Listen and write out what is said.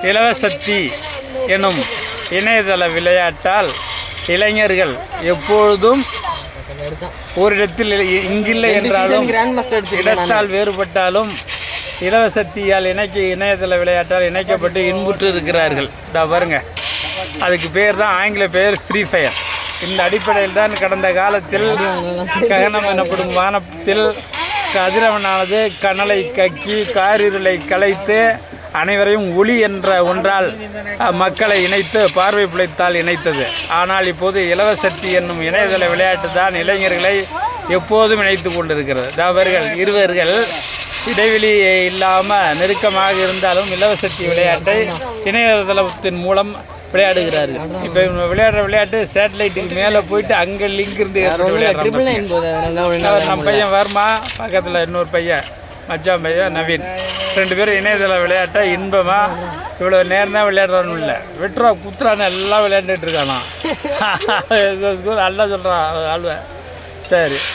இலவசக்தி எனும் இணையதள விளையாட்டால் இளைஞர்கள் எப்பொழுதும் ஓரிடத்தில் இங்கில்லை என்றாலும் இடத்தால் வேறுபட்டாலும் இலவசக்தியால் இணையதள விளையாட்டால் இணைக்கப்பட்டு இன்புற்று இருக்கிறார்கள். பாருங்க, அதுக்கு பேர் தான் ஆங்கில பெயர் ஃப்ரீ ஃபயர். இந்த அடிப்படையில் தான் கடந்த காலத்தில் ககனம் எனப்படும் வானத்தில் கதிரவனானது கனலை கக்கி காரிருளை கலைத்து அனைவரையும் ஒளி என்ற ஒன்றால் மக்களை இணைத்து பார்வை பிழைத்தால் இணைத்தது. ஆனால் இப்போது இலவசக்தி என்னும் இணையதள விளையாட்டு தான் இளைஞர்களை எப்போதும் இணைத்து கொண்டிருக்கிறது. அவர்கள் இருவர்கள் இடைவெளி இல்லாமல் நெருக்கமாக இருந்தாலும் இலவசக்தி விளையாட்டை இணையதளத்தின் மூலம் விளையாடுகிறார்கள். இப்போ விளையாடுற விளையாட்டு சேட்டலைட்டுக்கு மேலே போயிட்டு அங்கே லிங்க் இருந்து நம்ம பையன் வருமா, பக்கத்தில் இன்னொரு பையன் மச்சான் பையன் நவீன், 2 பேரும் இணையதள விளையாட்டை இன்பமாக இவ்வளோ நேரம் தான் விளையாடுறான்னு இல்லை, வெட்டுறா குத்துறான்னு எல்லாம் விளையாண்டுட்டு இருக்கானா. நல்லா சொல்கிறான் ஆழ்வை. சரி.